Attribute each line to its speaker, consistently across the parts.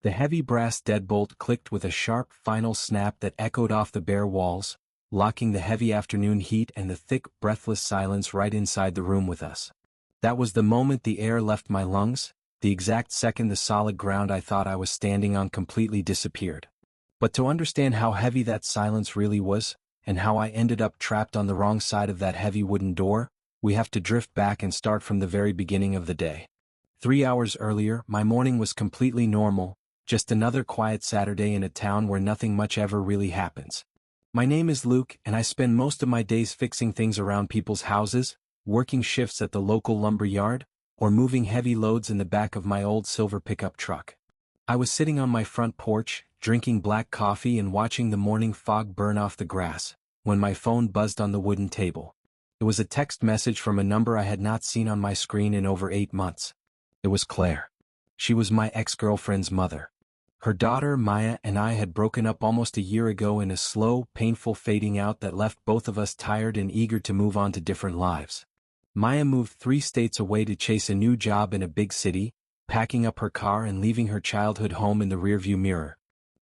Speaker 1: The heavy brass deadbolt clicked with a sharp final snap that echoed off the bare walls, locking the heavy afternoon heat and the thick, breathless silence right inside the room with us. That was the moment the air left my lungs, the exact second the solid ground I thought I was standing on completely disappeared. But to understand how heavy that silence really was, and how I ended up trapped on the wrong side of that heavy wooden door, we have to drift back and start from the very beginning of the day. 3 hours earlier, my morning was completely normal, just another quiet Saturday in a town where nothing much ever really happens. My name is Luke, and I spend most of my days fixing things around people's houses, working shifts at the local lumber yard, or moving heavy loads in the back of my old silver pickup truck. I was sitting on my front porch, drinking black coffee and watching the morning fog burn off the grass, when my phone buzzed on the wooden table. It was a text message from a number I had not seen on my screen in over 8 months. It was Claire. She was my ex-girlfriend's mother. Her daughter, Maya, and I had broken up almost a year ago in a slow, painful fading out that left both of us tired and eager to move on to different lives. Maya moved 3 states away to chase a new job in a big city, packing up her car and leaving her childhood home in the rearview mirror.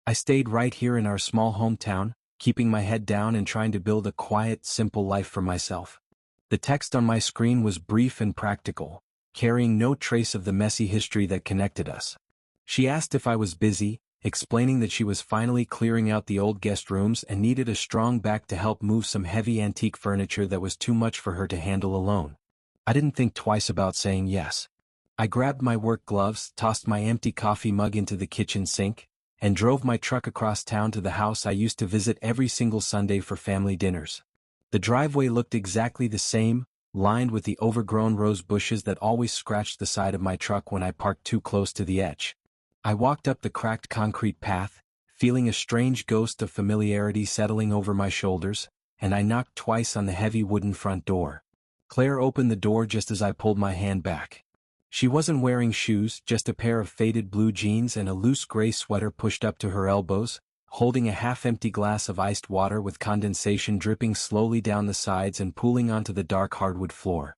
Speaker 1: I stayed right here in our small hometown, keeping my head down and trying to build a quiet, simple life for myself. The text on my screen was brief and practical, carrying no trace of the messy history that connected us. She asked if I was busy, explaining that she was finally clearing out the old guest rooms and needed a strong back to help move some heavy antique furniture that was too much for her to handle alone. I didn't think twice about saying yes. I grabbed my work gloves, tossed my empty coffee mug into the kitchen sink, and drove my truck across town to the house I used to visit every single Sunday for family dinners. The driveway looked exactly the same, lined with the overgrown rose bushes that always scratched the side of my truck when I parked too close to the edge. I walked up the cracked concrete path, feeling a strange ghost of familiarity settling over my shoulders, and I knocked twice on the heavy wooden front door. Claire opened the door just as I pulled my hand back. She wasn't wearing shoes, just a pair of faded blue jeans and a loose gray sweater pushed up to her elbows, holding a half-empty glass of iced water with condensation dripping slowly down the sides and pooling onto the dark hardwood floor.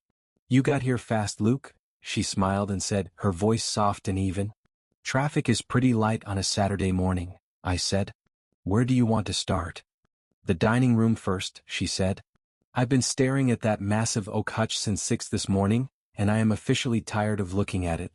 Speaker 1: "You got here fast, Luke," she smiled and said, her voice soft and even. "Traffic is pretty light on a Saturday morning," I said. "Where do you want to start?" "The dining room first," she said. "I've been staring at that massive oak hutch since 6 this morning, and I am officially tired of looking at it."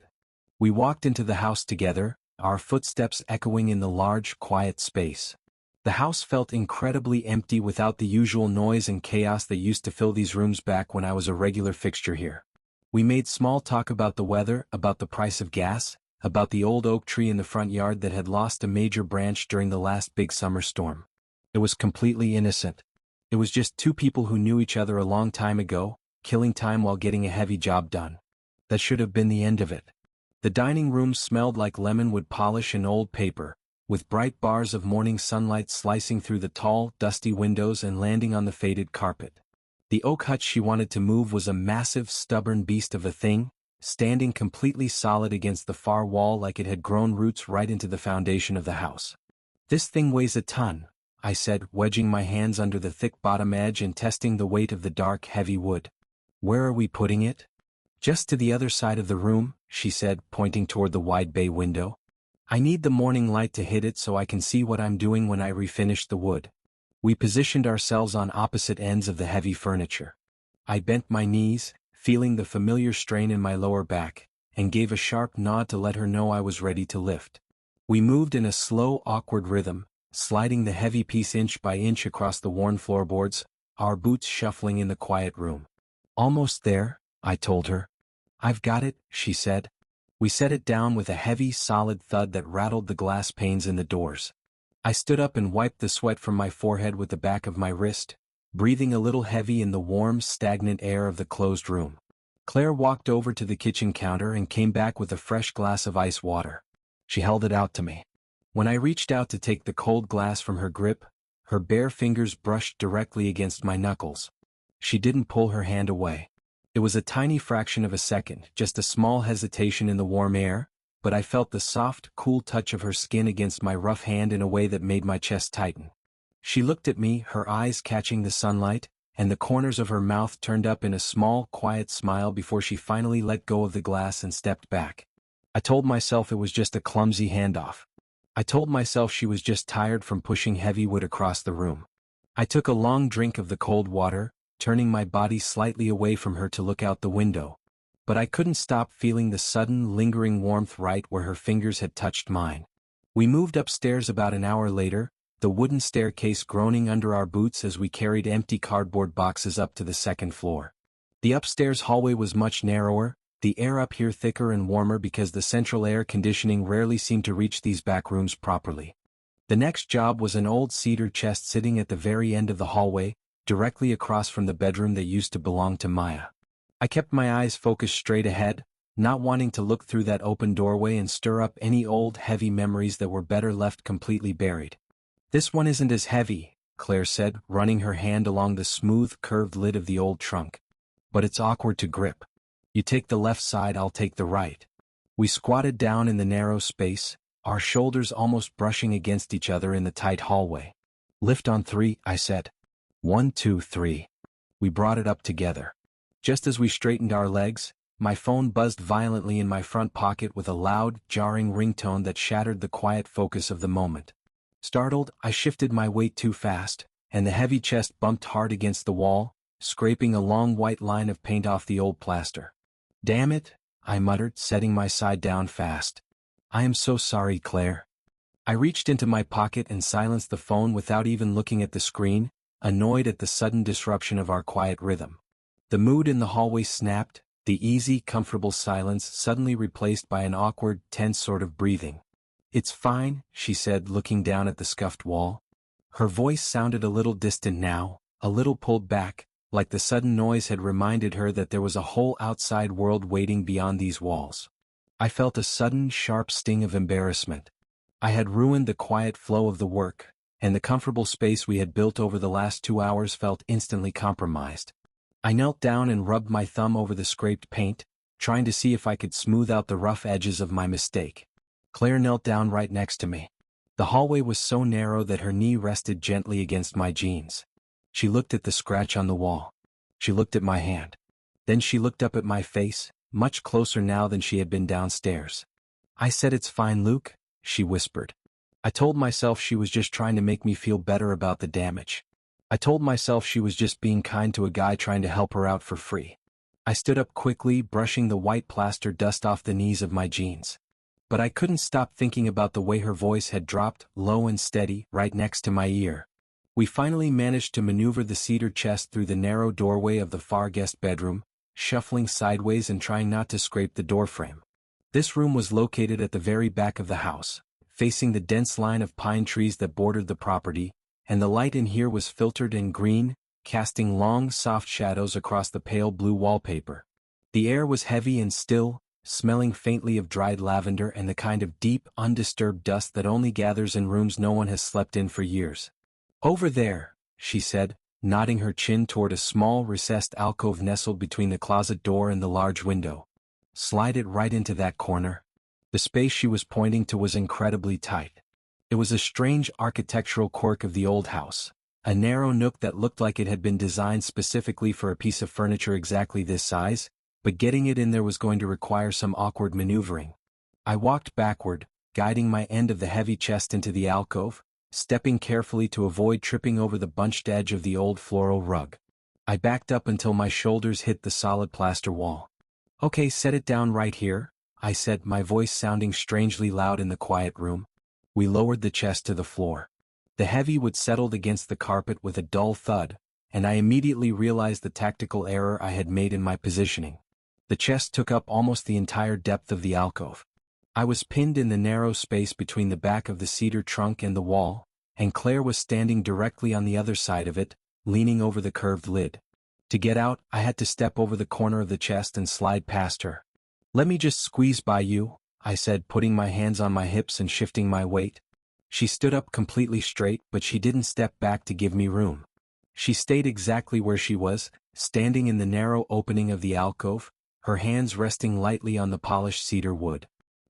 Speaker 1: We walked into the house together, our footsteps echoing in the large, quiet space. The house felt incredibly empty without the usual noise and chaos that used to fill these rooms back when I was a regular fixture here. We made small talk about the weather, about the price of gas, about the old oak tree in the front yard that had lost a major branch during the last big summer storm. It was completely innocent. It was just 2 people who knew each other a long time ago, killing time while getting a heavy job done. That should have been the end of it. The dining room smelled like lemon wood polish and old paper, with bright bars of morning sunlight slicing through the tall, dusty windows and landing on the faded carpet. The oak hutch she wanted to move was a massive, stubborn beast of a thing, standing completely solid against the far wall like it had grown roots right into the foundation of the house. "This thing weighs a ton," I said, wedging my hands under the thick bottom edge and testing the weight of the dark, heavy wood. "Where are we putting it?" "Just to the other side of the room," she said, pointing toward the wide bay window. "I need the morning light to hit it so I can see what I'm doing when I refinish the wood." We positioned ourselves on opposite ends of the heavy furniture. I bent my knees, feeling the familiar strain in my lower back, and gave a sharp nod to let her know I was ready to lift. We moved in a slow, awkward rhythm, sliding the heavy piece inch by inch across the worn floorboards, our boots shuffling in the quiet room. "Almost there," I told her. "I've got it," she said. We set it down with a heavy, solid thud that rattled the glass panes in the doors. I stood up and wiped the sweat from my forehead with the back of my wrist, breathing a little heavy in the warm, stagnant air of the closed room. Claire walked over to the kitchen counter and came back with a fresh glass of ice water. She held it out to me. When I reached out to take the cold glass from her grip, her bare fingers brushed directly against my knuckles. She didn't pull her hand away. It was a tiny fraction of a second, just a small hesitation in the warm air, but I felt the soft, cool touch of her skin against my rough hand in a way that made my chest tighten. She looked at me, her eyes catching the sunlight, and the corners of her mouth turned up in a small, quiet smile before she finally let go of the glass and stepped back. I told myself it was just a clumsy handoff. I told myself she was just tired from pushing heavy wood across the room. I took a long drink of the cold water, turning my body slightly away from her to look out the window. But I couldn't stop feeling the sudden, lingering warmth right where her fingers had touched mine. We moved upstairs about an hour later, the wooden staircase groaning under our boots as we carried empty cardboard boxes up to the second floor. The upstairs hallway was much narrower, the air up here thicker and warmer because the central air conditioning rarely seemed to reach these back rooms properly. The next job was an old cedar chest sitting at the very end of the hallway, directly across from the bedroom that used to belong to Maya. I kept my eyes focused straight ahead, not wanting to look through that open doorway and stir up any old, heavy memories that were better left completely buried. "This one isn't as heavy," Claire said, running her hand along the smooth, curved lid of the old trunk. "But it's awkward to grip. You take the left side, I'll take the right." We squatted down in the narrow space, our shoulders almost brushing against each other in the tight hallway. "Lift on 3, I said. 1, 2, 3. We brought it up together. Just as we straightened our legs, my phone buzzed violently in my front pocket with a loud, jarring ringtone that shattered the quiet focus of the moment. Startled, I shifted my weight too fast, and the heavy chest bumped hard against the wall, scraping a long white line of paint off the old plaster. "Damn it," I muttered, setting my side down fast. "I am so sorry, Claire." I reached into my pocket and silenced the phone without even looking at the screen, annoyed at the sudden disruption of our quiet rhythm. The mood in the hallway snapped, the easy, comfortable silence suddenly replaced by an awkward, tense sort of breathing. "It's fine," she said, looking down at the scuffed wall. Her voice sounded a little distant now, a little pulled back, like the sudden noise had reminded her that there was a whole outside world waiting beyond these walls. I felt a sudden, sharp sting of embarrassment. I had ruined the quiet flow of the work, and the comfortable space we had built over the last 2 hours felt instantly compromised. I knelt down and rubbed my thumb over the scraped paint, trying to see if I could smooth out the rough edges of my mistake. Claire knelt down right next to me. The hallway was so narrow that her knee rested gently against my jeans. She looked at the scratch on the wall. She looked at my hand. Then she looked up at my face, much closer now than she had been downstairs. "I said it's fine, Luke," she whispered. I told myself she was just trying to make me feel better about the damage. I told myself she was just being kind to a guy trying to help her out for free. I stood up quickly, brushing the white plaster dust off the knees of my jeans. But I couldn't stop thinking about the way her voice had dropped, low and steady, right next to my ear. We finally managed to maneuver the cedar chest through the narrow doorway of the far guest bedroom, shuffling sideways and trying not to scrape the doorframe. This room was located at the very back of the house, facing the dense line of pine trees that bordered the property, and the light in here was filtered and green, casting long, soft shadows across the pale blue wallpaper. The air was heavy and still, smelling faintly of dried lavender and the kind of deep, undisturbed dust that only gathers in rooms no one has slept in for years. "Over there," she said, nodding her chin toward a small, recessed alcove nestled between the closet door and the large window. "Slide it right into that corner." The space she was pointing to was incredibly tight. It was a strange architectural quirk of the old house, a narrow nook that looked like it had been designed specifically for a piece of furniture exactly this size, but getting it in there was going to require some awkward maneuvering. I walked backward, guiding my end of the heavy chest into the alcove, stepping carefully to avoid tripping over the bunched edge of the old floral rug. I backed up until my shoulders hit the solid plaster wall. "Okay, set it down right here," I said, my voice sounding strangely loud in the quiet room. We lowered the chest to the floor. The heavy wood settled against the carpet with a dull thud, and I immediately realized the tactical error I had made in my positioning. The chest took up almost the entire depth of the alcove. I was pinned in the narrow space between the back of the cedar trunk and the wall, and Claire was standing directly on the other side of it, leaning over the curved lid. To get out, I had to step over the corner of the chest and slide past her. "Let me just squeeze by you," I said, putting my hands on my hips and shifting my weight. She stood up completely straight, but she didn't step back to give me room. She stayed exactly where she was, standing in the narrow opening of the alcove, her hands resting lightly on the polished cedar wood.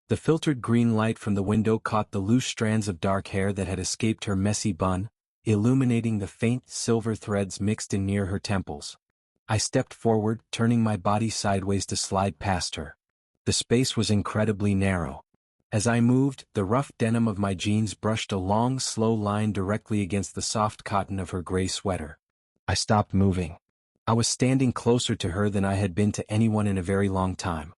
Speaker 1: The filtered green light from the window caught the loose strands of dark hair that had escaped her messy bun, illuminating the faint silver threads mixed in near her temples. I stepped forward, turning my body sideways to slide past her. The space was incredibly narrow. As I moved, the rough denim of my jeans brushed a long, slow line directly against the soft cotton of her gray sweater. I stopped moving. I was standing closer to her than I had been to anyone in a very long time.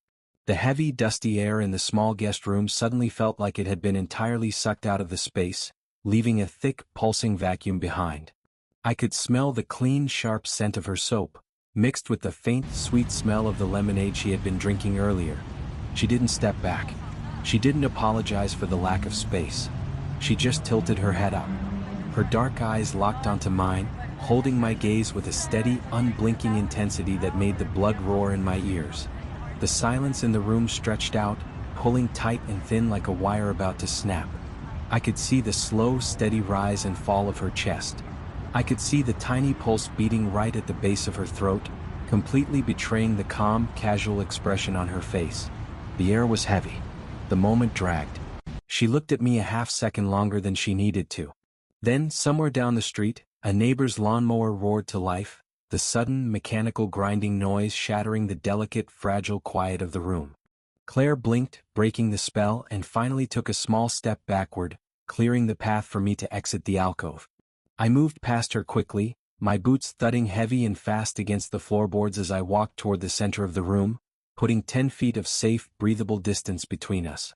Speaker 1: The heavy, dusty air in the small guest room suddenly felt like it had been entirely sucked out of the space, leaving a thick, pulsing vacuum behind. I could smell the clean, sharp scent of her soap, mixed with the faint, sweet smell of the lemonade she had been drinking earlier. She didn't step back. She didn't apologize for the lack of space. She just tilted her head up. Her dark eyes locked onto mine, holding my gaze with a steady, unblinking intensity that made the blood roar in my ears. The silence in the room stretched out, pulling tight and thin like a wire about to snap. I could see the slow, steady rise and fall of her chest. I could see the tiny pulse beating right at the base of her throat, completely betraying the calm, casual expression on her face. The air was heavy. The moment dragged. She looked at me a half-second longer than she needed to. Then, somewhere down the street, a neighbor's lawnmower roared to life, the sudden, mechanical grinding noise shattering the delicate, fragile quiet of the room. Claire blinked, breaking the spell, and finally took a small step backward, clearing the path for me to exit the alcove. I moved past her quickly, my boots thudding heavy and fast against the floorboards as I walked toward the center of the room, putting 10 feet of safe, breathable distance between us.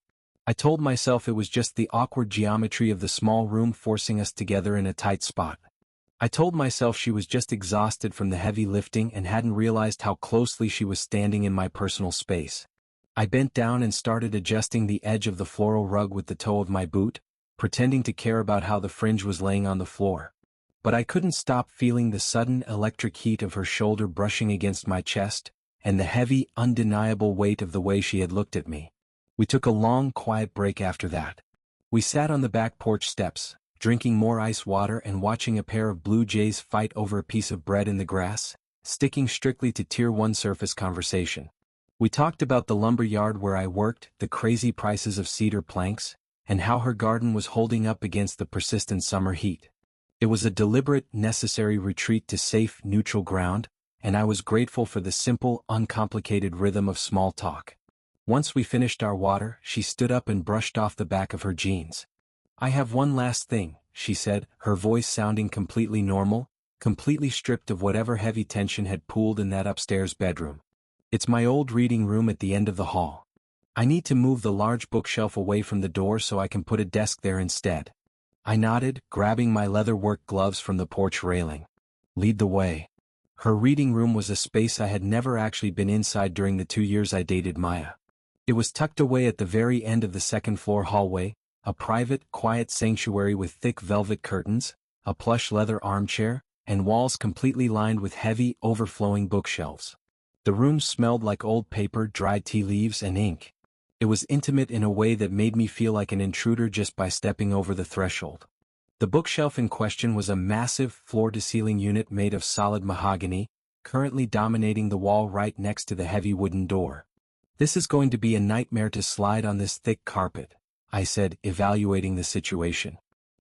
Speaker 1: I told myself it was just the awkward geometry of the small room forcing us together in a tight spot. I told myself she was just exhausted from the heavy lifting and hadn't realized how closely she was standing in my personal space. I bent down and started adjusting the edge of the floral rug with the toe of my boot, pretending to care about how the fringe was laying on the floor. But I couldn't stop feeling the sudden electric heat of her shoulder brushing against my chest, and the heavy, undeniable weight of the way she had looked at me. We took a long, quiet break after that. We sat on the back porch steps, drinking more ice water and watching a pair of blue jays fight over a piece of bread in the grass, sticking strictly to Tier 1 surface conversation. We talked about the lumber yard where I worked, the crazy prices of cedar planks, and how her garden was holding up against the persistent summer heat. It was a deliberate, necessary retreat to safe, neutral ground, and I was grateful for the simple, uncomplicated rhythm of small talk. Once we finished our water, she stood up and brushed off the back of her jeans. "I have one last thing," she said, her voice sounding completely normal, completely stripped of whatever heavy tension had pooled in that upstairs bedroom. "It's my old reading room at the end of the hall. I need to move the large bookshelf away from the door so I can put a desk there instead." I nodded, grabbing my leather work gloves from the porch railing. "Lead the way." Her reading room was a space I had never actually been inside during the 2 years I dated Maya. It was tucked away at the very end of the second-floor hallway, a private, quiet sanctuary with thick velvet curtains, a plush leather armchair, and walls completely lined with heavy, overflowing bookshelves. The room smelled like old paper, dried tea leaves, and ink. It was intimate in a way that made me feel like an intruder just by stepping over the threshold. The bookshelf in question was a massive, floor-to-ceiling unit made of solid mahogany, currently dominating the wall right next to the heavy wooden door. "This is going to be a nightmare to slide on this thick carpet," I said, evaluating the situation.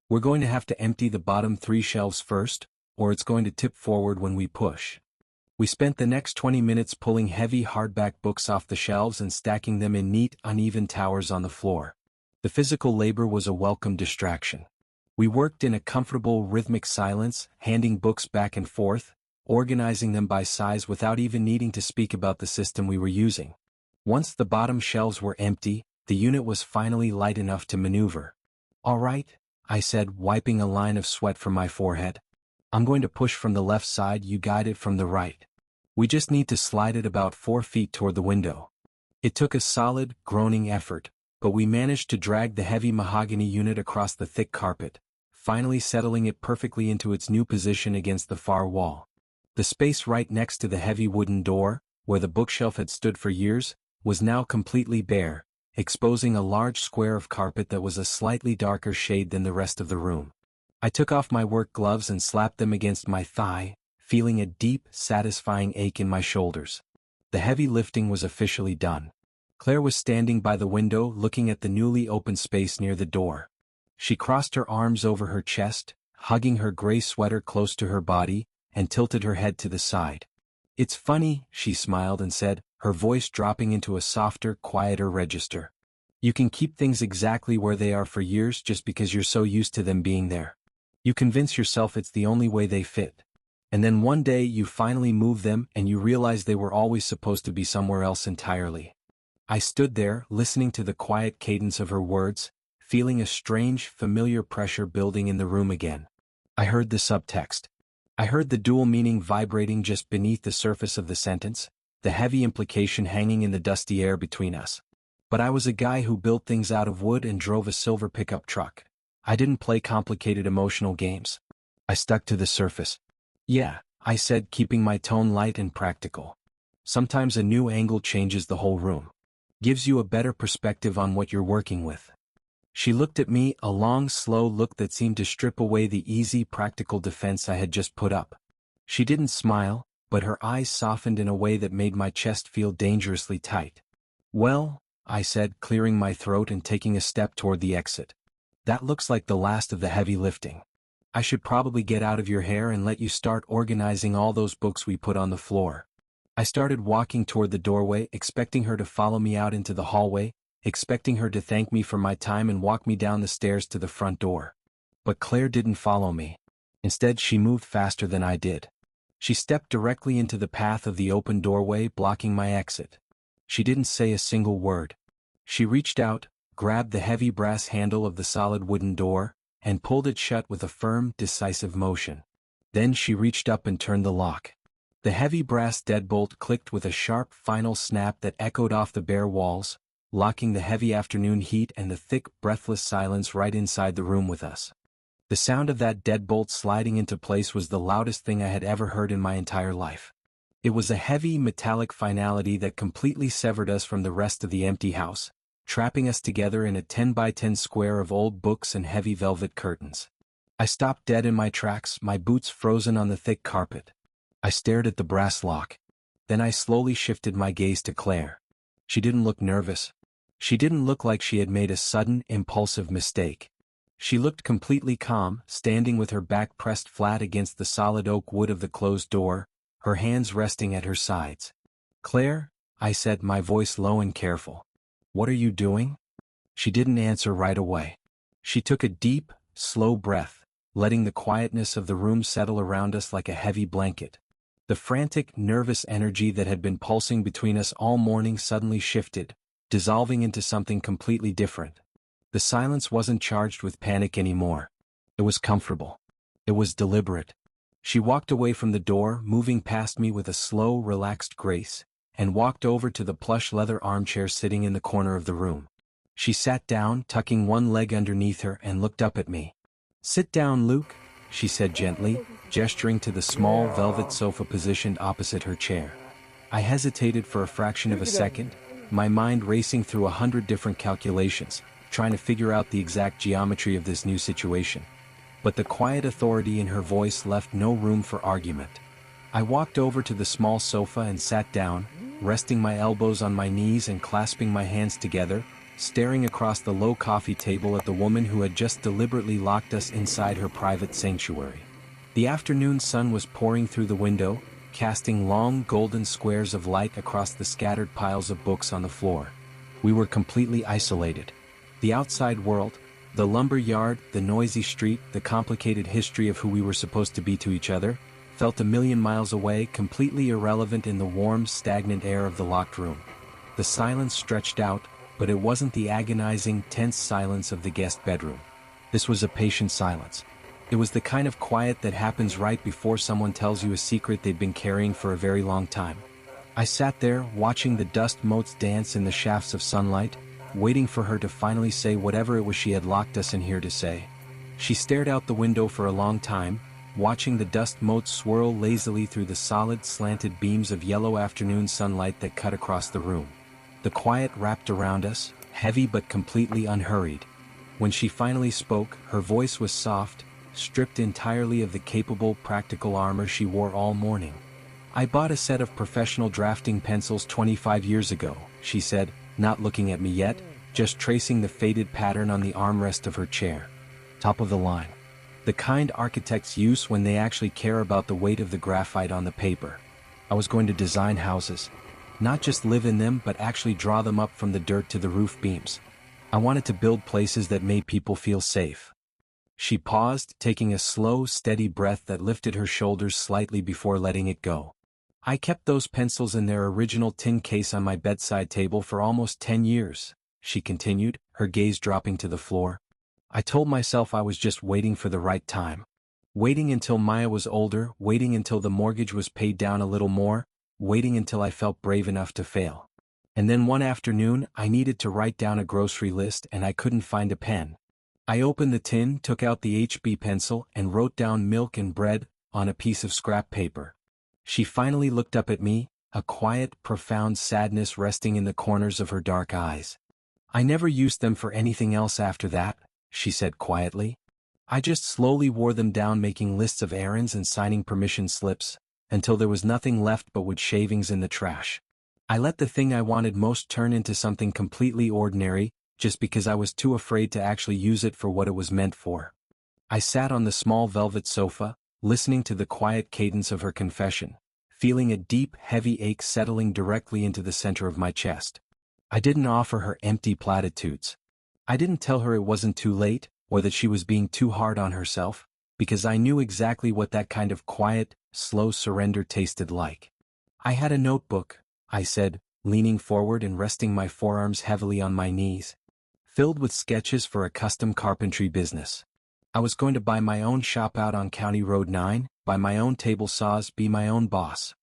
Speaker 1: "We're going to have to empty the bottom 3 shelves first, or it's going to tip forward when we push." We spent the next 20 minutes pulling heavy hardback books off the shelves and stacking them in neat, uneven towers on the floor. The physical labor was a welcome distraction. We worked in a comfortable, rhythmic silence, handing books back and forth, organizing them by size without even needing to speak about the system we were using. Once the bottom shelves were empty, the unit was finally light enough to maneuver. "All right," I said, wiping a line of sweat from my forehead. "I'm going to push from the left side, you guide it from the right. We just need to slide it about 4 feet toward the window." It took a solid, groaning effort, but we managed to drag the heavy mahogany unit across the thick carpet, finally settling it perfectly into its new position against the far wall. The space right next to the heavy wooden door, where the bookshelf had stood for years, was now completely bare, exposing a large square of carpet that was a slightly darker shade than the rest of the room. I took off my work gloves and slapped them against my thigh, feeling a deep, satisfying ache in my shoulders. The heavy lifting was officially done. Claire was standing by the window looking at the newly opened space near the door. She crossed her arms over her chest, hugging her gray sweater close to her body, and tilted her head to the side. "It's funny," she smiled and said, her voice dropping into a softer, quieter register. You can keep things exactly where they are for years just because you're so used to them being there. You convince yourself it's the only way they fit. And then one day you finally move them and you realize they were always supposed to be somewhere else entirely. I stood there, listening to the quiet cadence of her words, feeling a strange, familiar pressure building in the room again. I heard the subtext. I heard the dual meaning vibrating just beneath the surface of the sentence, the heavy implication hanging in the dusty air between us. But I was a guy who built things out of wood and drove a silver pickup truck. I didn't play complicated emotional games. I stuck to the surface. Yeah, I said, keeping my tone light and practical. Sometimes a new angle changes the whole room. Gives you a better perspective on what you're working with. She looked at me, a long, slow look that seemed to strip away the easy, practical defense I had just put up. She didn't smile, but her eyes softened in a way that made my chest feel dangerously tight. Well, I said, clearing my throat and taking a step toward the exit. That looks like the last of the heavy lifting. I should probably get out of your hair and let you start organizing all those books we put on the floor. I started walking toward the doorway, expecting her to follow me out into the hallway, expecting her to thank me for my time and walk me down the stairs to the front door. But Claire didn't follow me. Instead, she moved faster than I did. She stepped directly into the path of the open doorway, blocking my exit. She didn't say a single word. She reached out, grabbed the heavy brass handle of the solid wooden door, and pulled it shut with a firm, decisive motion. Then she reached up and turned the lock. The heavy brass deadbolt clicked with a sharp, final snap that echoed off the bare walls, locking the heavy afternoon heat and the thick, breathless silence right inside the room with us. The sound of that deadbolt sliding into place was the loudest thing I had ever heard in my entire life. It was a heavy, metallic finality that completely severed us from the rest of the empty house, trapping us together in a 10 by 10 square of old books and heavy velvet curtains. I stopped dead in my tracks, my boots frozen on the thick carpet. I stared at the brass lock. Then I slowly shifted my gaze to Claire. She didn't look nervous. She didn't look like she had made a sudden, impulsive mistake. She looked completely calm, standing with her back pressed flat against the solid oak wood of the closed door, her hands resting at her sides. "Claire," I said, my voice low and careful. "What are you doing?" She didn't answer right away. She took a deep, slow breath, letting the quietness of the room settle around us like a heavy blanket. The frantic, nervous energy that had been pulsing between us all morning suddenly shifted, dissolving into something completely different. The silence wasn't charged with panic anymore. It was comfortable. It was deliberate. She walked away from the door, moving past me with a slow, relaxed grace, and walked over to the plush leather armchair sitting in the corner of the room. She sat down, tucking one leg underneath her, and looked up at me. "Sit down, Luke," she said gently, gesturing to the small velvet sofa positioned opposite her chair. I hesitated for a fraction of a second, my mind racing through 100 different calculations, trying to figure out the exact geometry of this new situation. But the quiet authority in her voice left no room for argument. I walked over to the small sofa and sat down, resting my elbows on my knees and clasping my hands together, staring across the low coffee table at the woman who had just deliberately locked us inside her private sanctuary. The afternoon sun was pouring through the window, casting long golden squares of light across the scattered piles of books on the floor. We were completely isolated. The outside world, the lumber yard, the noisy street, the complicated history of who we were supposed to be to each other, felt a million miles away, completely irrelevant in the warm, stagnant air of the locked room. The silence stretched out, but it wasn't the agonizing, tense silence of the guest bedroom. This was a patient silence. It was the kind of quiet that happens right before someone tells you a secret they've been carrying for a very long time. I sat there, watching the dust motes dance in the shafts of sunlight, waiting for her to finally say whatever it was she had locked us in here to say. She stared out the window for a long time, watching the dust motes swirl lazily through the solid, slanted beams of yellow afternoon sunlight that cut across the room. The quiet wrapped around us, heavy but completely unhurried. When she finally spoke, her voice was soft, stripped entirely of the capable, practical armor she wore all morning. "I bought a set of professional drafting pencils 25 years ago," she said, not looking at me yet, just tracing the faded pattern on the armrest of her chair. "Top of the line. The kind architects use when they actually care about the weight of the graphite on the paper. I was going to design houses. Not just live in them, but actually draw them up from the dirt to the roof beams. I wanted to build places that made people feel safe. She paused, taking a slow, steady breath that lifted her shoulders slightly before letting it go. I kept those pencils in their original tin case on my bedside table for almost 10 years, she continued, her gaze dropping to the floor. I told myself I was just waiting for the right time. Waiting until Maya was older, waiting until the mortgage was paid down a little more, waiting until I felt brave enough to fail. And then one afternoon, I needed to write down a grocery list and I couldn't find a pen. I opened the tin, took out the HB pencil, and wrote down milk and bread on a piece of scrap paper. She finally looked up at me, a quiet, profound sadness resting in the corners of her dark eyes. I never used them for anything else after that, she said quietly. I just slowly wore them down, making lists of errands and signing permission slips, until there was nothing left but wood shavings in the trash. I let the thing I wanted most turn into something completely ordinary, just because I was too afraid to actually use it for what it was meant for. I sat on the small velvet sofa, listening to the quiet cadence of her confession, feeling a deep, heavy ache settling directly into the center of my chest. I didn't offer her empty platitudes. I didn't tell her it wasn't too late, or that she was being too hard on herself, because I knew exactly what that kind of quiet, slow surrender tasted like. I had a notebook, I said, leaning forward and resting my forearms heavily on my knees, filled with sketches for a custom carpentry business. I was going to buy my own shop out on County Road 9, buy my own table saws, be my own boss.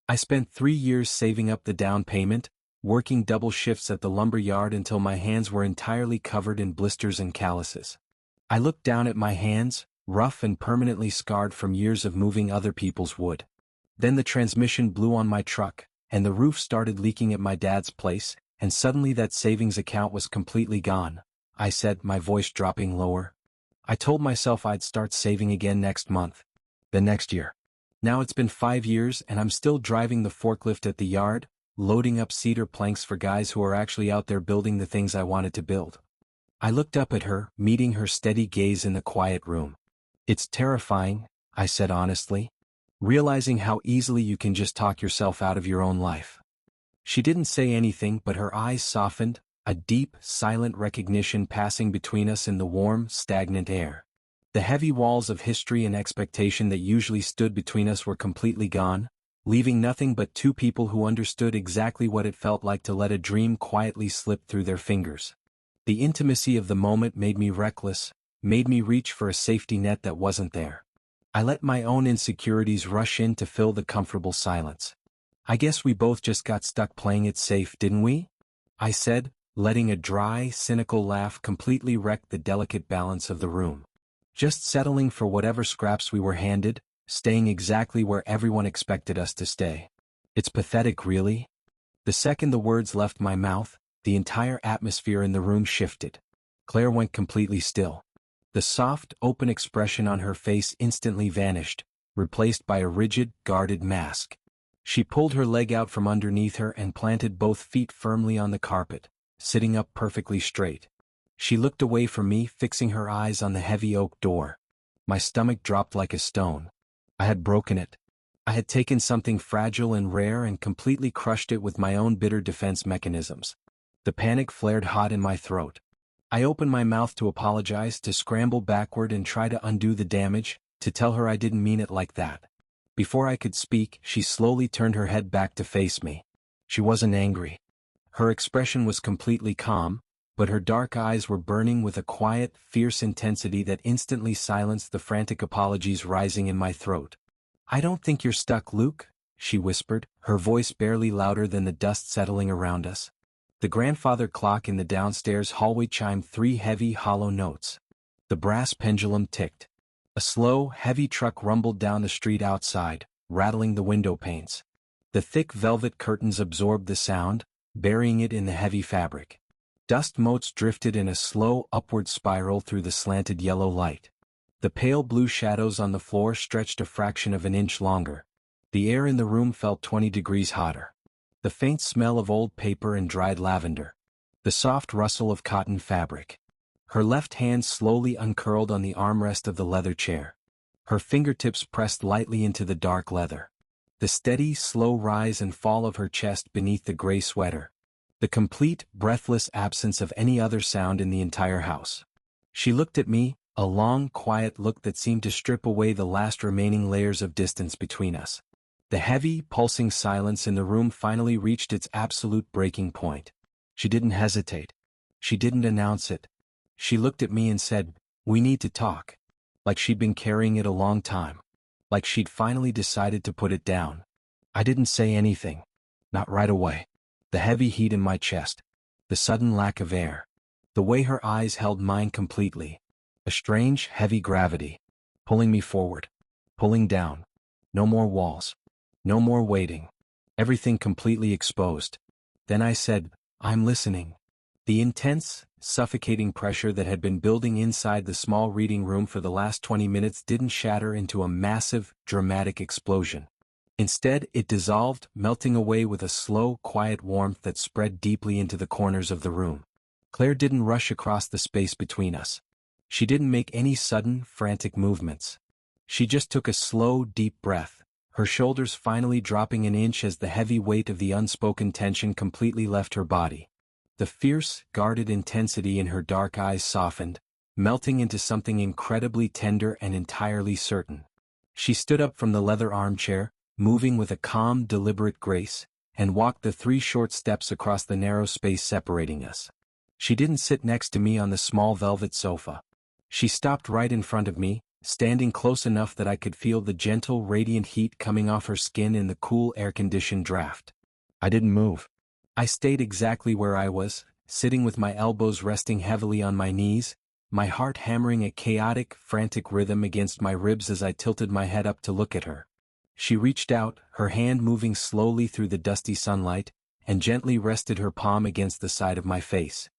Speaker 1: I spent 3 years saving up the down payment, working double shifts at the lumber yard until my hands were entirely covered in blisters and calluses. I looked down at my hands, rough and permanently scarred from years of moving other people's wood. Then the transmission blew on my truck, and the roof started leaking at my dad's place, and suddenly that savings account was completely gone, I said, my voice dropping lower. I told myself I'd start saving again next month. The next year. Now it's been 5 years and I'm still driving the forklift at the yard, loading up cedar planks for guys who are actually out there building the things I wanted to build. I looked up at her, meeting her steady gaze in the quiet room. It's terrifying, I said honestly, realizing how easily you can just talk yourself out of your own life. She didn't say anything, but her eyes softened, a deep, silent recognition passing between us in the warm, stagnant air. The heavy walls of history and expectation that usually stood between us were completely gone, leaving nothing but two people who understood exactly what it felt like to let a dream quietly slip through their fingers. The intimacy of the moment made me reckless, made me reach for a safety net that wasn't there. I let my own insecurities rush in to fill the comfortable silence. I guess we both just got stuck playing it safe, didn't we? I said, letting a dry, cynical laugh completely wreck the delicate balance of the room. Just settling for whatever scraps we were handed, staying exactly where everyone expected us to stay. It's pathetic, really. The second the words left my mouth, the entire atmosphere in the room shifted. Claire went completely still. The soft, open expression on her face instantly vanished, replaced by a rigid, guarded mask. She pulled her leg out from underneath her and planted both feet firmly on the carpet, sitting up perfectly straight. She looked away from me, fixing her eyes on the heavy oak door. My stomach dropped like a stone. I had broken it. I had taken something fragile and rare and completely crushed it with my own bitter defense mechanisms. The panic flared hot in my throat. I opened my mouth to apologize, to scramble backward and try to undo the damage, to tell her I didn't mean it like that. Before I could speak, she slowly turned her head back to face me. She wasn't angry. Her expression was completely calm, but her dark eyes were burning with a quiet, fierce intensity that instantly silenced the frantic apologies rising in my throat. "I don't think you're stuck, Luke," she whispered, her voice barely louder than the dust settling around us. The grandfather clock in the downstairs hallway chimed 3 heavy, hollow notes. The brass pendulum ticked. A slow, heavy truck rumbled down the street outside, rattling the window panes. The thick velvet curtains absorbed the sound, burying it in the heavy fabric. Dust motes drifted in a slow, upward spiral through the slanted yellow light. The pale blue shadows on the floor stretched a fraction of an inch longer. The air in the room felt 20 degrees hotter. The faint smell of old paper and dried lavender. The soft rustle of cotton fabric. Her left hand slowly uncurled on the armrest of the leather chair. Her fingertips pressed lightly into the dark leather. The steady, slow rise and fall of her chest beneath the gray sweater. The complete, breathless absence of any other sound in the entire house. She looked at me, a long, quiet look that seemed to strip away the last remaining layers of distance between us. The heavy, pulsing silence in the room finally reached its absolute breaking point. She didn't hesitate. She didn't announce it. She looked at me and said, "We need to talk." Like she'd been carrying it a long time. Like she'd finally decided to put it down. I didn't say anything. Not right away. The heavy heat in my chest. The sudden lack of air. The way her eyes held mine completely. A strange, heavy gravity. Pulling me forward. Pulling down. No more walls. No more waiting. Everything completely exposed. Then I said, "I'm listening." The intense, suffocating pressure that had been building inside the small reading room for the last 20 minutes didn't shatter into a massive, dramatic explosion. Instead, it dissolved, melting away with a slow, quiet warmth that spread deeply into the corners of the room. Claire didn't rush across the space between us. She didn't make any sudden, frantic movements. She just took a slow, deep breath, her shoulders finally dropping an inch as the heavy weight of the unspoken tension completely left her body. The fierce, guarded intensity in her dark eyes softened, melting into something incredibly tender and entirely certain. She stood up from the leather armchair, moving with a calm, deliberate grace, and walked the 3 short steps across the narrow space separating us. She didn't sit next to me on the small velvet sofa. She stopped right in front of me, standing close enough that I could feel the gentle, radiant heat coming off her skin in the cool, air-conditioned draft. I didn't move. I stayed exactly where I was, sitting with my elbows resting heavily on my knees, my heart hammering a chaotic, frantic rhythm against my ribs as I tilted my head up to look at her. She reached out, her hand moving slowly through the dusty sunlight, and gently rested her palm against the side of my face.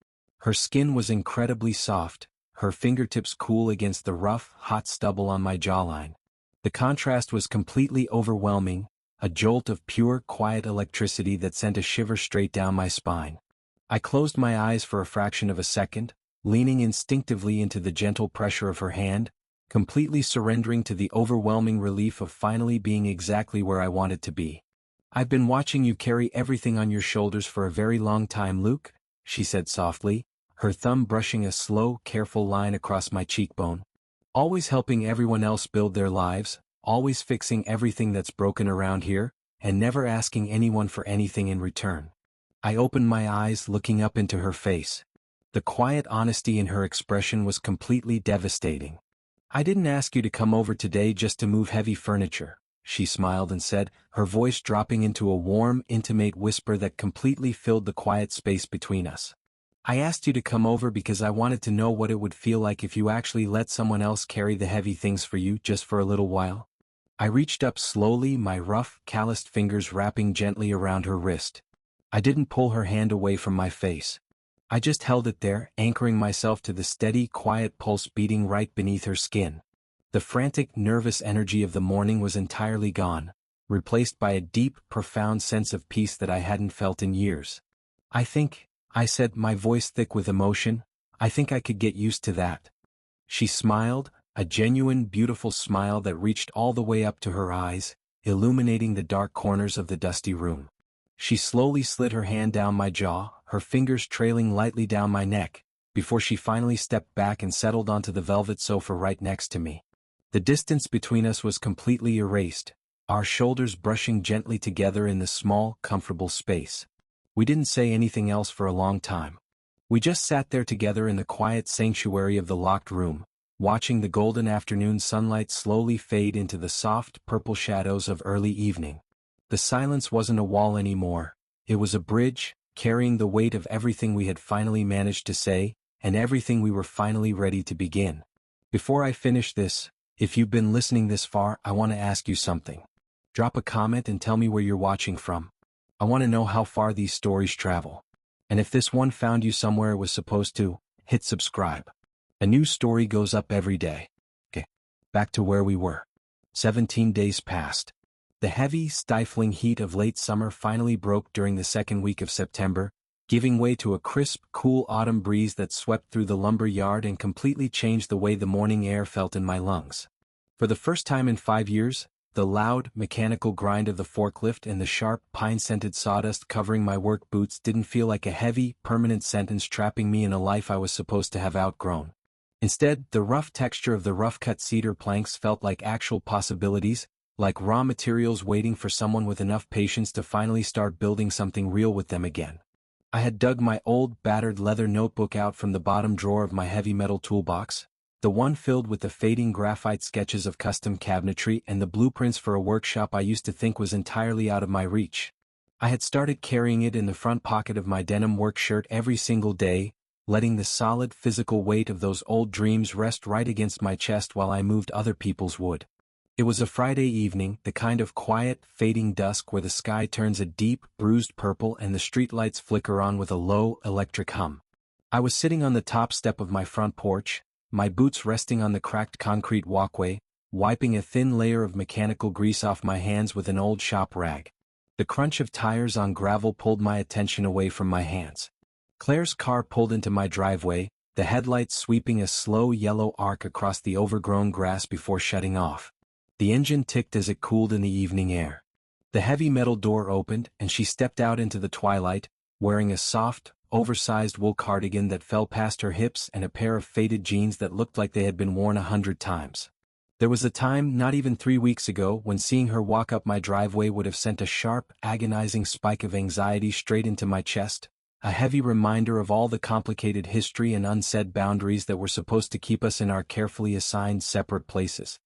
Speaker 1: Her skin was incredibly soft, her fingertips cool against the rough, hot stubble on my jawline. The contrast was completely overwhelming, a jolt of pure, quiet electricity that sent a shiver straight down my spine. I closed my eyes for a fraction of a second, leaning instinctively into the gentle pressure of her hand, completely surrendering to the overwhelming relief of finally being exactly where I wanted to be. "I've been watching you carry everything on your shoulders for a very long time, Luke," she said softly, her thumb brushing a slow, careful line across my cheekbone. "Always helping everyone else build their lives, always fixing everything that's broken around here, and never asking anyone for anything in return." I opened my eyes, looking up into her face. The quiet honesty in her expression was completely devastating. "I didn't ask you to come over today just to move heavy furniture," she smiled and said, her voice dropping into a warm, intimate whisper that completely filled the quiet space between us. "I asked you to come over because I wanted to know what it would feel like if you actually let someone else carry the heavy things for you just for a little while." I reached up slowly, my rough, calloused fingers wrapping gently around her wrist. I didn't pull her hand away from my face. I just held it there, anchoring myself to the steady, quiet pulse beating right beneath her skin. The frantic, nervous energy of the morning was entirely gone, replaced by a deep, profound sense of peace that I hadn't felt in years. I said, my voice thick with emotion, "I think I could get used to that." She smiled, a genuine, beautiful smile that reached all the way up to her eyes, illuminating the dark corners of the dusty room. She slowly slid her hand down my jaw, her fingers trailing lightly down my neck, before she finally stepped back and settled onto the velvet sofa right next to me. The distance between us was completely erased, our shoulders brushing gently together in the small, comfortable space. We didn't say anything else for a long time. We just sat there together in the quiet sanctuary of the locked room, watching the golden afternoon sunlight slowly fade into the soft, purple shadows of early evening. The silence wasn't a wall anymore, it was a bridge, carrying the weight of everything we had finally managed to say, and everything we were finally ready to begin. Before I finish this, if you've been listening this far, I want to ask you something. Drop a comment and tell me where you're watching from. I want to know how far these stories travel. And if this one found you somewhere it was supposed to, hit subscribe. A new story goes up every day. Okay, back to where we were. 17 days passed. The heavy, stifling heat of late summer finally broke during the second week of September, giving way to a crisp, cool autumn breeze that swept through the lumber yard and completely changed the way the morning air felt in my lungs. For the first time in 5 years, The loud, mechanical grind of the forklift and the sharp, pine-scented sawdust covering my work boots didn't feel like a heavy, permanent sentence trapping me in a life I was supposed to have outgrown. Instead, the rough texture of the rough-cut cedar planks felt like actual possibilities, like raw materials waiting for someone with enough patience to finally start building something real with them again. I had dug my old, battered leather notebook out from the bottom drawer of my heavy metal toolbox, the one filled with the fading graphite sketches of custom cabinetry and the blueprints for a workshop I used to think was entirely out of my reach. I had started carrying it in the front pocket of my denim work shirt every single day, letting the solid physical weight of those old dreams rest right against my chest while I moved other people's wood. It was a Friday evening, the kind of quiet, fading dusk where the sky turns a deep, bruised purple and the streetlights flicker on with a low, electric hum. I was sitting on the top step of my front porch, my boots resting on the cracked concrete walkway, wiping a thin layer of mechanical grease off my hands with an old shop rag. The crunch of tires on gravel pulled my attention away from my hands. Claire's car pulled into my driveway, the headlights sweeping a slow yellow arc across the overgrown grass before shutting off. The engine ticked as it cooled in the evening air. The heavy metal door opened and she stepped out into the twilight, wearing a soft, oversized wool cardigan that fell past her hips and a pair of faded jeans that looked like they had been worn 100 times. There was a time not even 3 weeks ago when seeing her walk up my driveway would have sent a sharp, agonizing spike of anxiety straight into my chest, a heavy reminder of all the complicated history and unsaid boundaries that were supposed to keep us in our carefully assigned separate places.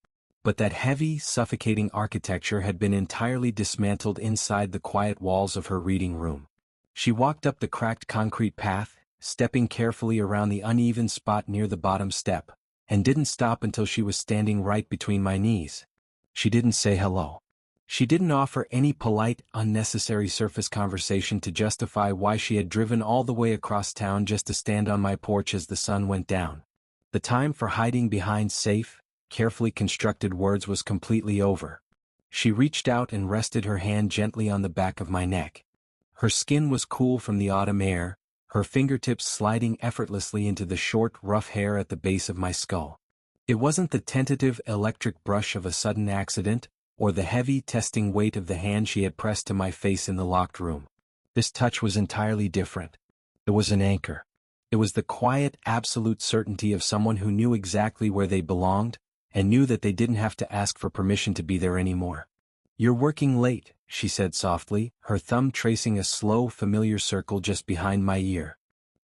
Speaker 1: But that heavy, suffocating architecture had been entirely dismantled inside the quiet walls of her reading room. She walked up the cracked concrete path, stepping carefully around the uneven spot near the bottom step, and didn't stop until she was standing right between my knees. She didn't say hello. She didn't offer any polite, unnecessary surface conversation to justify why she had driven all the way across town just to stand on my porch as the sun went down. The time for hiding behind safe, carefully constructed words was completely over. She reached out and rested her hand gently on the back of my neck. Her skin was cool from the autumn air, her fingertips sliding effortlessly into the short, rough hair at the base of my skull. It wasn't the tentative electric brush of a sudden accident, or the heavy, testing weight of the hand she had pressed to my face in the locked room. This touch was entirely different. It was an anchor. It was the quiet, absolute certainty of someone who knew exactly where they belonged, and knew that they didn't have to ask for permission to be there anymore. "You're working late," she said softly, her thumb tracing a slow, familiar circle just behind my ear.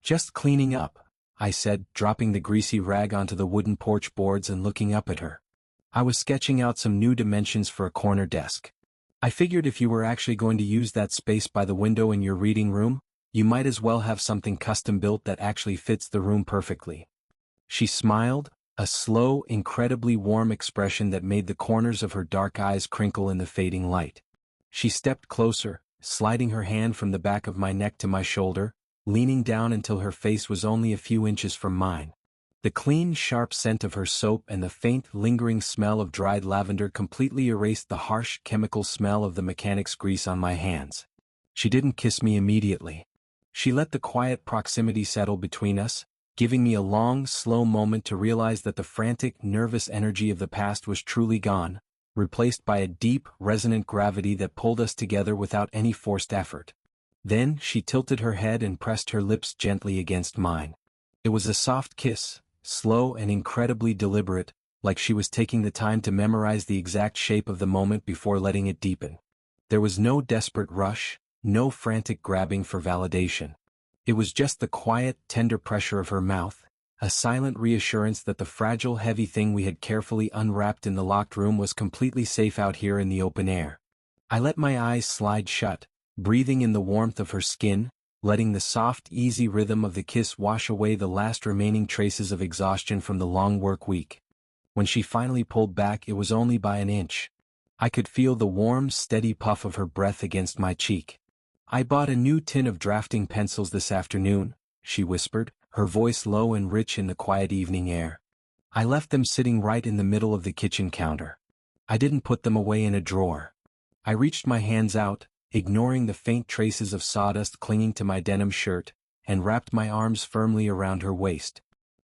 Speaker 1: "Just cleaning up," I said, dropping the greasy rag onto the wooden porch boards and looking up at her. I was sketching out some new dimensions for a corner desk. "I figured if you were actually going to use that space by the window in your reading room, you might as well have something custom-built that actually fits the room perfectly." She smiled, a slow, incredibly warm expression that made the corners of her dark eyes crinkle in the fading light. She stepped closer, sliding her hand from the back of my neck to my shoulder, leaning down until her face was only a few inches from mine. The clean, sharp scent of her soap and the faint, lingering smell of dried lavender completely erased the harsh, chemical smell of the mechanic's grease on my hands. She didn't kiss me immediately. She let the quiet proximity settle between us, giving me a long, slow moment to realize that the frantic, nervous energy of the past was truly gone, replaced by a deep, resonant gravity that pulled us together without any forced effort. Then she tilted her head and pressed her lips gently against mine. It was a soft kiss, slow and incredibly deliberate, like she was taking the time to memorize the exact shape of the moment before letting it deepen. There was no desperate rush, no frantic grabbing for validation. It was just the quiet, tender pressure of her mouth, a silent reassurance that the fragile, heavy thing we had carefully unwrapped in the locked room was completely safe out here in the open air. I let my eyes slide shut, breathing in the warmth of her skin, letting the soft, easy rhythm of the kiss wash away the last remaining traces of exhaustion from the long work week. When she finally pulled back, it was only by an inch. I could feel the warm, steady puff of her breath against my cheek. "I bought a new tin of drafting pencils this afternoon," she whispered, her voice low and rich in the quiet evening air. "I left them sitting right in the middle of the kitchen counter. I didn't put them away in a drawer." I reached my hands out, ignoring the faint traces of sawdust clinging to my denim shirt, and wrapped my arms firmly around her waist.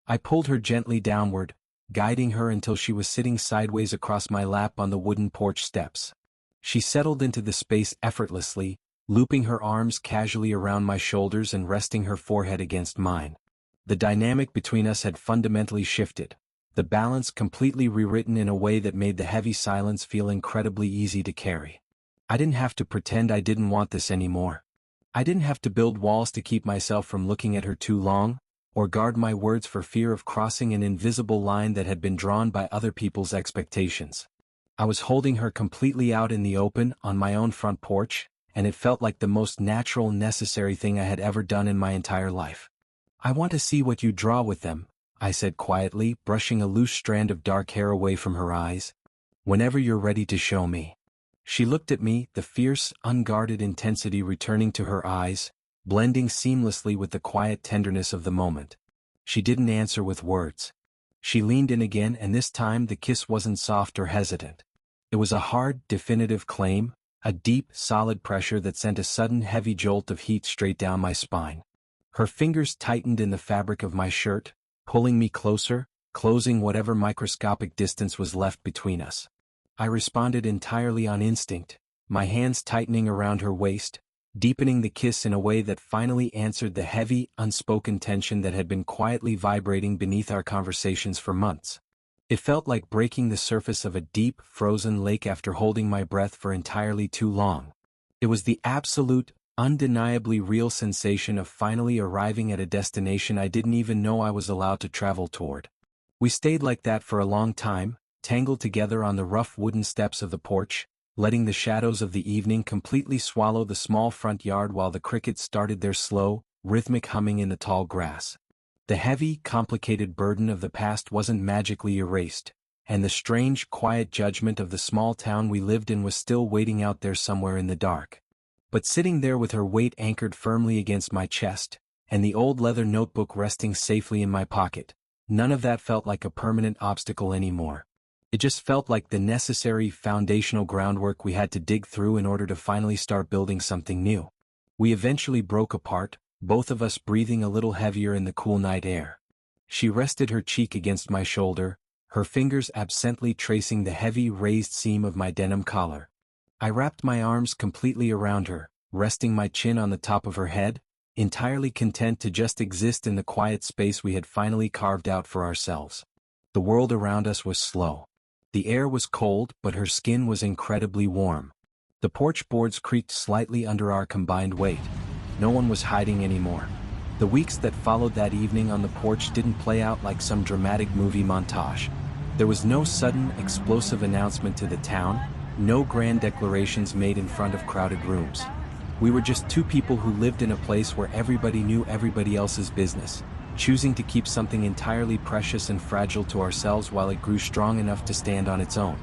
Speaker 1: I pulled her gently downward, guiding her until she was sitting sideways across my lap on the wooden porch steps. She settled into the space effortlessly, looping her arms casually around my shoulders and resting her forehead against mine. The dynamic between us had fundamentally shifted, the balance completely rewritten in a way that made the heavy silence feel incredibly easy to carry. I didn't have to pretend I didn't want this anymore. I didn't have to build walls to keep myself from looking at her too long, or guard my words for fear of crossing an invisible line that had been drawn by other people's expectations. I was holding her completely out in the open on my own front porch, and it felt like the most natural, necessary thing I had ever done in my entire life. "I want to see what you draw with them," I said quietly, brushing a loose strand of dark hair away from her eyes. "Whenever you're ready to show me." She looked at me, the fierce, unguarded intensity returning to her eyes, blending seamlessly with the quiet tenderness of the moment. She didn't answer with words. She leaned in again, and this time the kiss wasn't soft or hesitant. It was a hard, definitive claim, a deep, solid pressure that sent a sudden heavy jolt of heat straight down my spine. Her fingers tightened in the fabric of my shirt, pulling me closer, closing whatever microscopic distance was left between us. I responded entirely on instinct, my hands tightening around her waist, deepening the kiss in a way that finally answered the heavy, unspoken tension that had been quietly vibrating beneath our conversations for months. It felt like breaking the surface of a deep, frozen lake after holding my breath for entirely too long. It was the absolute, undeniably real sensation of finally arriving at a destination I didn't even know I was allowed to travel toward. We stayed like that for a long time, tangled together on the rough wooden steps of the porch, letting the shadows of the evening completely swallow the small front yard while the crickets started their slow, rhythmic humming in the tall grass. The heavy, complicated burden of the past wasn't magically erased, and the strange, quiet judgment of the small town we lived in was still waiting out there somewhere in the dark. But sitting there with her weight anchored firmly against my chest, and the old leather notebook resting safely in my pocket, none of that felt like a permanent obstacle anymore. It just felt like the necessary foundational groundwork we had to dig through in order to finally start building something new. We eventually broke apart, both of us breathing a little heavier in the cool night air. She rested her cheek against my shoulder, her fingers absently tracing the heavy raised seam of my denim collar. I wrapped my arms completely around her, resting my chin on the top of her head, entirely content to just exist in the quiet space we had finally carved out for ourselves. The world around us was slow. The air was cold, but her skin was incredibly warm. The porch boards creaked slightly under our combined weight. No one was hiding anymore. The weeks that followed that evening on the porch didn't play out like some dramatic movie montage. There was no sudden, explosive announcement to the town, no grand declarations made in front of crowded rooms. We were just two people who lived in a place where everybody knew everybody else's business, choosing to keep something entirely precious and fragile to ourselves while it grew strong enough to stand on its own.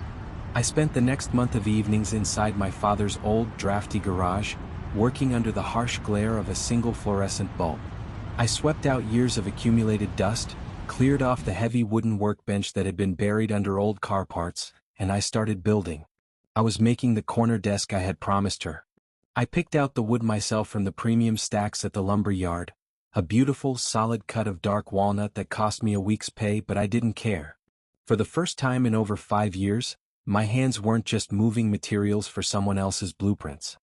Speaker 1: I spent the next month of evenings inside my father's old, drafty garage, working under the harsh glare of a single fluorescent bulb. I swept out years of accumulated dust, cleared off the heavy wooden workbench that had been buried under old car parts, and I started building. I was making the corner desk I had promised her. I picked out the wood myself from the premium stacks at the lumber yard, a beautiful, solid cut of dark walnut that cost me a week's pay, but I didn't care. For the first time in over 5 years, my hands weren't just moving materials for someone else's blueprints.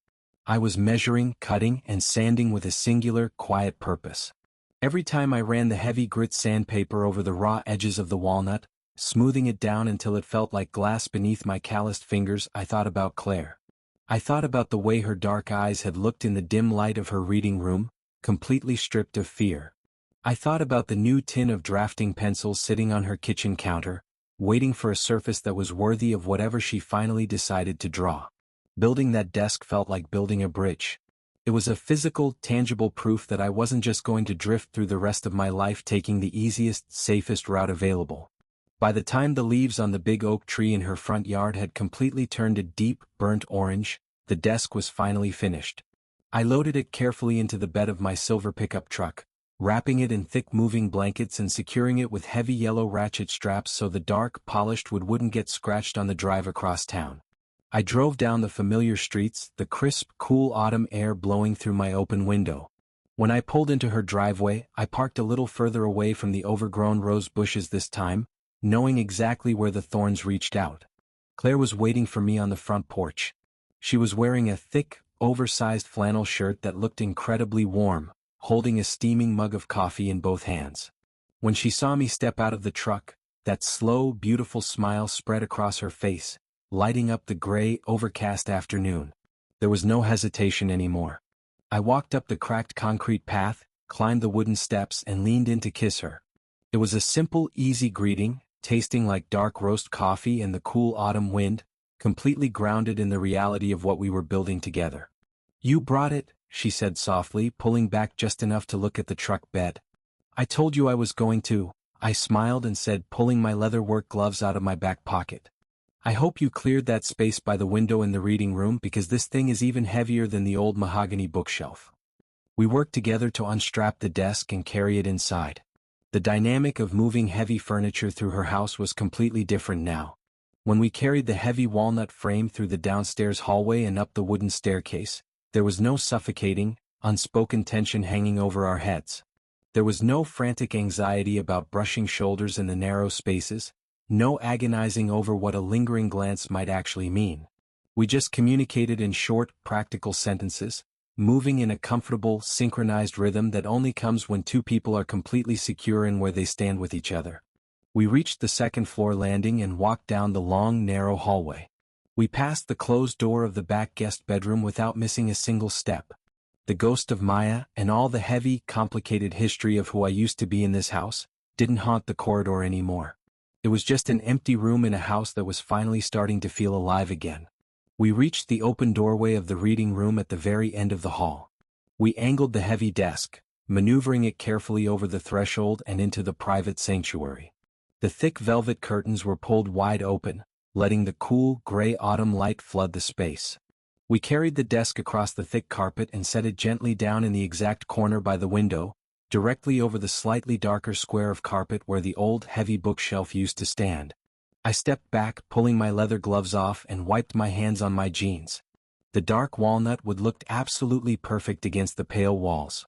Speaker 1: I was measuring, cutting, and sanding with a singular, quiet purpose. Every time I ran the heavy grit sandpaper over the raw edges of the walnut, smoothing it down until it felt like glass beneath my calloused fingers, I thought about Claire. I thought about the way her dark eyes had looked in the dim light of her reading room, completely stripped of fear. I thought about the new tin of drafting pencils sitting on her kitchen counter, waiting for a surface that was worthy of whatever she finally decided to draw. Building that desk felt like building a bridge. It was a physical, tangible proof that I wasn't just going to drift through the rest of my life taking the easiest, safest route available. By the time the leaves on the big oak tree in her front yard had completely turned a deep, burnt orange, the desk was finally finished. I loaded it carefully into the bed of my silver pickup truck, wrapping it in thick moving blankets and securing it with heavy yellow ratchet straps so the dark, polished wood wouldn't get scratched on the drive across town. I drove down the familiar streets, the crisp, cool autumn air blowing through my open window. When I pulled into her driveway, I parked a little further away from the overgrown rose bushes this time, knowing exactly where the thorns reached out. Claire was waiting for me on the front porch. She was wearing a thick, oversized flannel shirt that looked incredibly warm, holding a steaming mug of coffee in both hands. When she saw me step out of the truck, that slow, beautiful smile spread across her face, lighting up the gray, overcast afternoon. There was no hesitation anymore. I walked up the cracked concrete path, climbed the wooden steps and leaned in to kiss her. It was a simple, easy greeting, tasting like dark roast coffee and the cool autumn wind, completely grounded in the reality of what we were building together. "You brought it," she said softly, pulling back just enough to look at the truck bed. "I told you I was going to," I smiled and said, pulling my leather work gloves out of my back pocket. "I hope you cleared that space by the window in the reading room because this thing is even heavier than the old mahogany bookshelf." We worked together to unstrap the desk and carry it inside. The dynamic of moving heavy furniture through her house was completely different now. When we carried the heavy walnut frame through the downstairs hallway and up the wooden staircase, there was no suffocating, unspoken tension hanging over our heads. There was no frantic anxiety about brushing shoulders in the narrow spaces, no agonizing over what a lingering glance might actually mean. We just communicated in short, practical sentences, moving in a comfortable, synchronized rhythm that only comes when two people are completely secure in where they stand with each other. We reached the second-floor landing and walked down the long, narrow hallway. We passed the closed door of the back guest bedroom without missing a single step. The ghost of Maya, and all the heavy, complicated history of who I used to be in this house, didn't haunt the corridor anymore. It was just an empty room in a house that was finally starting to feel alive again. We reached the open doorway of the reading room at the very end of the hall. We angled the heavy desk, maneuvering it carefully over the threshold and into the private sanctuary. The thick velvet curtains were pulled wide open, letting the cool, gray autumn light flood the space. We carried the desk across the thick carpet and set it gently down in the exact corner by the window, directly over the slightly darker square of carpet where the old, heavy bookshelf used to stand. I stepped back, pulling my leather gloves off and wiped my hands on my jeans. The dark walnut wood looked absolutely perfect against the pale walls.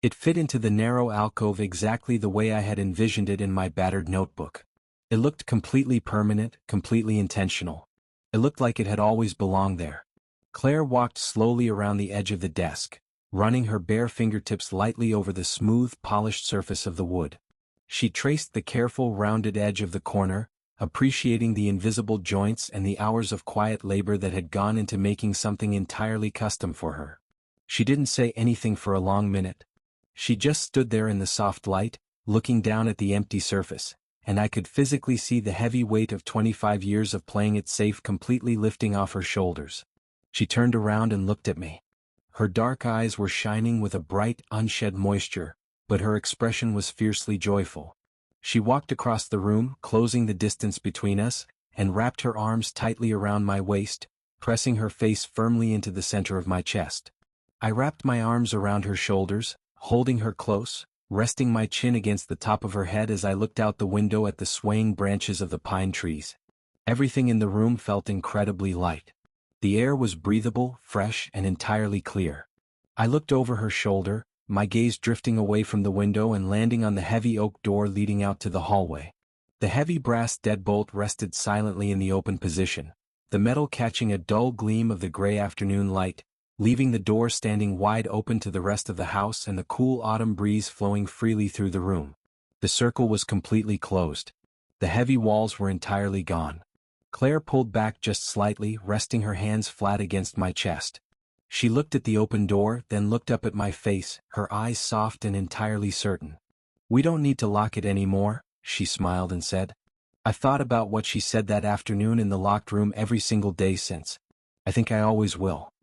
Speaker 1: It fit into the narrow alcove exactly the way I had envisioned it in my battered notebook. It looked completely permanent, completely intentional. It looked like it had always belonged there. Claire walked slowly around the edge of the desk, running her bare fingertips lightly over the smooth, polished surface of the wood. She traced the careful, rounded edge of the corner, appreciating the invisible joints and the hours of quiet labor that had gone into making something entirely custom for her. She didn't say anything for a long minute. She just stood there in the soft light, looking down at the empty surface, and I could physically see the heavy weight of 25 years of playing it safe completely lifting off her shoulders. She turned around and looked at me. Her dark eyes were shining with a bright, unshed moisture, but her expression was fiercely joyful. She walked across the room, closing the distance between us, and wrapped her arms tightly around my waist, pressing her face firmly into the center of my chest. I wrapped my arms around her shoulders, holding her close, resting my chin against the top of her head as I looked out the window at the swaying branches of the pine trees. Everything in the room felt incredibly light. The air was breathable, fresh, and entirely clear. I looked over her shoulder, my gaze drifting away from the window and landing on the heavy oak door leading out to the hallway. The heavy brass deadbolt rested silently in the open position, the metal catching a dull gleam of the gray afternoon light, leaving the door standing wide open to the rest of the house and the cool autumn breeze flowing freely through the room. The circle was completely closed. The heavy walls were entirely gone. Claire pulled back just slightly, resting her hands flat against my chest. She looked at the open door, then looked up at my face, her eyes soft and entirely certain. "We don't need to lock it anymore," she smiled and said. I thought about what she said that afternoon in the locked room every single day since. I think I always will.